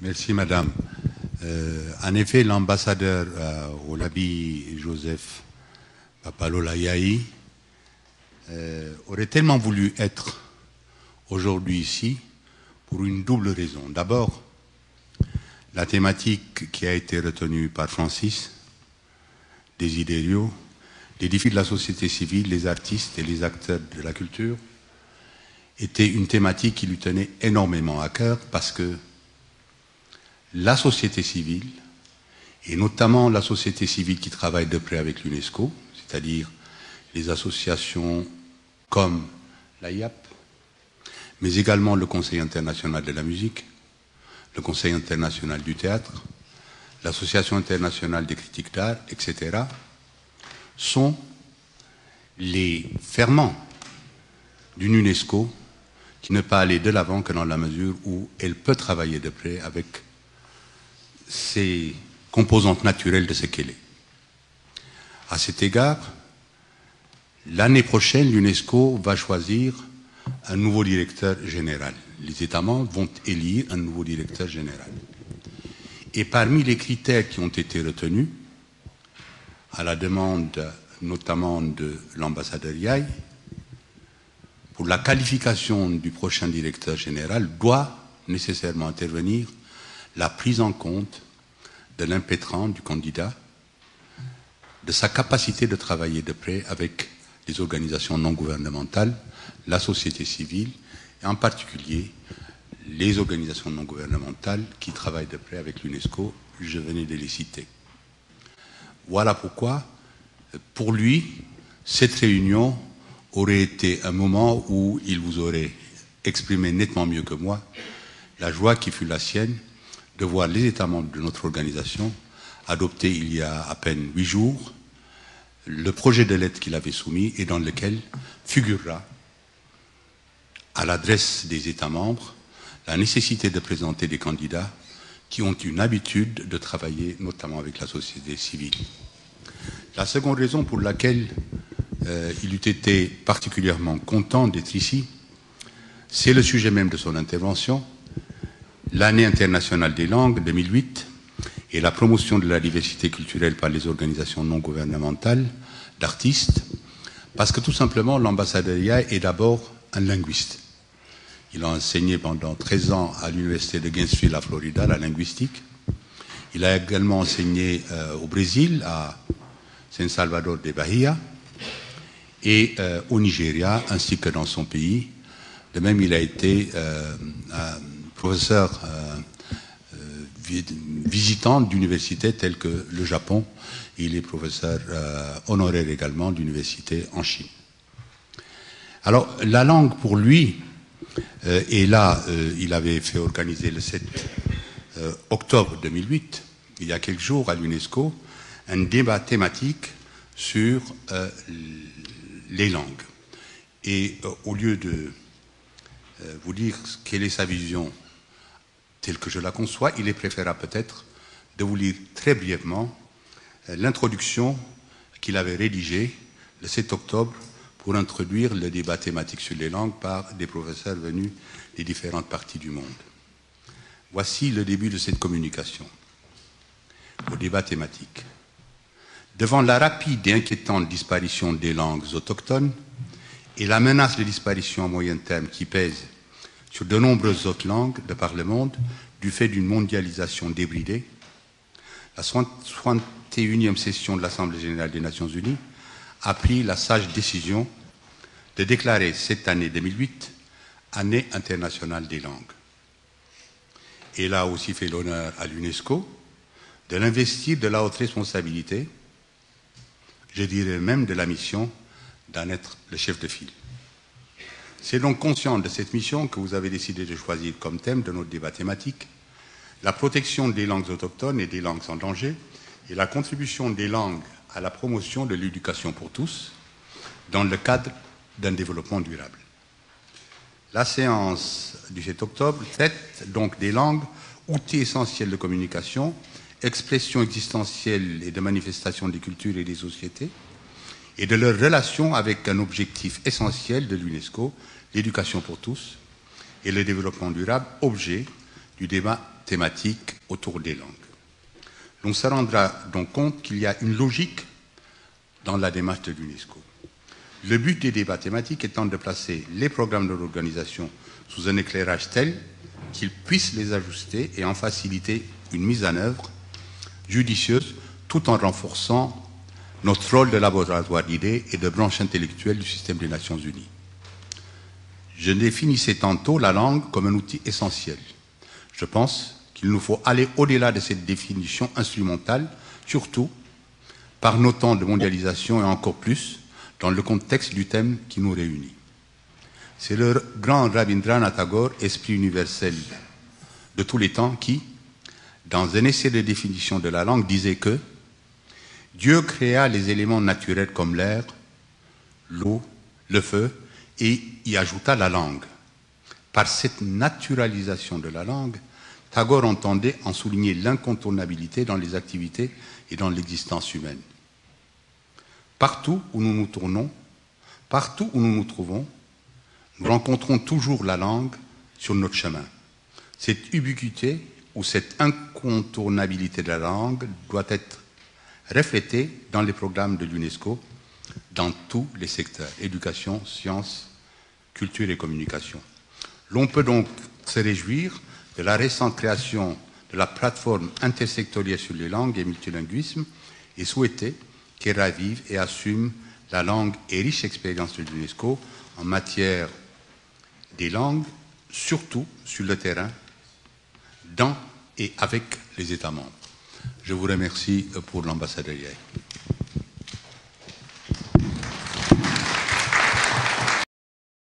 Merci, madame. En effet, l'ambassadeur Olabi Joseph Papalolayaï aurait tellement voulu être aujourd'hui ici pour une double raison. D'abord, la thématique qui a été retenue par Francis Desiderio, les défis de la société civile, les artistes et les acteurs de la culture, était une thématique qui lui tenait énormément à cœur parce que la société civile, et notamment la société civile qui travaille de près avec l'UNESCO, c'est-à-dire les associations comme l'AIAP, mais également le Conseil international de la musique, le Conseil international du théâtre, l'Association internationale des critiques d'art, etc., sont les ferments d'une UNESCO qui ne peut aller de l'avant que dans la mesure où elle peut travailler de près avec ses composantes naturelles de ce qu'elle est. À cet égard, l'année prochaine, l'UNESCO va choisir un nouveau directeur général. Les États membres vont élire un nouveau directeur général. Et parmi les critères qui ont été retenus, à la demande notamment de l'ambassadeur Yaï, pour la qualification du prochain directeur général, doit nécessairement intervenir la prise en compte de l'impétrant du candidat, de sa capacité de travailler de près avec les organisations non gouvernementales, la société civile, et en particulier les organisations non gouvernementales qui travaillent de près avec l'UNESCO, je venais de les citer. Voilà pourquoi, pour lui, cette réunion aurait été un moment où il vous aurait exprimé nettement mieux que moi la joie qui fut la sienne de voir les États membres de notre organisation adopter il y a à peine 8 jours le projet de lettre qu'il avait soumis et dans lequel figurera à l'adresse des États membres la nécessité de présenter des candidats qui ont une habitude de travailler notamment avec la société civile. La seconde raison pour laquelle il eût été particulièrement content d'être ici, c'est le sujet même de son intervention, l'année internationale des langues 2008 et la promotion de la diversité culturelle par les organisations non gouvernementales d'artistes, parce que tout simplement l'ambassadeur Yaï est d'abord un linguiste. Il a enseigné pendant 13 ans à l'université de Gainesville à Florida la linguistique. Il a également enseigné au Brésil, à San Salvador de Bahia, et au Nigeria, ainsi que dans son pays. De même, il a été professeur visitant d'universités telles que le Japon. Il est professeur honoraire également d'université en Chine. Alors, la langue pour lui, et là, il avait fait organiser le 7 octobre 2008, il y a quelques jours à l'UNESCO, un débat thématique sur les langues. Et au lieu de vous dire quelle est sa vision telle que je la conçois, il est préférable peut-être de vous lire très brièvement l'introduction qu'il avait rédigée le 7 octobre pour introduire le débat thématique sur les langues par des professeurs venus des différentes parties du monde. Voici le début de cette communication au débat thématique. Devant la rapide et inquiétante disparition des langues autochtones et la menace de disparition à moyen terme qui pèse sur de nombreuses autres langues de par le monde du fait d'une mondialisation débridée, la 61e session de l'Assemblée générale des Nations unies a pris la sage décision de déclarer cette année 2008 année internationale des langues. Elle a aussi fait l'honneur à l'UNESCO de l'investir de la haute responsabilité, je dirais même de la mission d'en être le chef de file. C'est donc conscient de cette mission que vous avez décidé de choisir comme thème de notre débat thématique la protection des langues autochtones et des langues en danger et la contribution des langues à la promotion de l'éducation pour tous dans le cadre d'un développement durable. La séance du 7 octobre traite donc des langues, outils essentiels de communication, expression existentielle et de manifestation des cultures et des sociétés, et de leur relation avec un objectif essentiel de l'UNESCO, l'éducation pour tous, et le développement durable, objet du débat thématique autour des langues. On se rendra donc compte qu'il y a une logique dans la démarche de l'UNESCO. Le but des débats thématiques étant de placer les programmes de l'organisation sous un éclairage tel qu'ils puissent les ajuster et en faciliter une mise en œuvre judicieuse tout en renforçant notre rôle de laboratoire d'idées et de branche intellectuelle du système des Nations Unies. Je définissais tantôt la langue comme un outil essentiel. Je pense qu'il nous faut aller au-delà de cette définition instrumentale, surtout par nos temps de mondialisation et encore plus dans le contexte du thème qui nous réunit. C'est le grand Rabindranath Tagore, esprit universel de tous les temps, qui, dans un essai de définition de la langue, disait que Dieu créa les éléments naturels comme l'air, l'eau, le feu, et y ajouta la langue. Par cette naturalisation de la langue, Tagore entendait en souligner l'incontournabilité dans les activités et dans l'existence humaine. Partout où nous nous tournons, partout où nous nous trouvons, nous rencontrons toujours la langue sur notre chemin. Cette ubiquité ou cette incontournabilité de la langue doit être reflétée dans les programmes de l'UNESCO, dans tous les secteurs, éducation, sciences, culture et communication. L'on peut donc se réjouir de la récente création de la plateforme intersectorielle sur les langues et multilinguisme et souhaiter qu'elle ravive et assume la langue et riche expérience de l'UNESCO en matière des langues, surtout sur le terrain, dans et avec les États membres. Je vous remercie pour l'ambassadeur.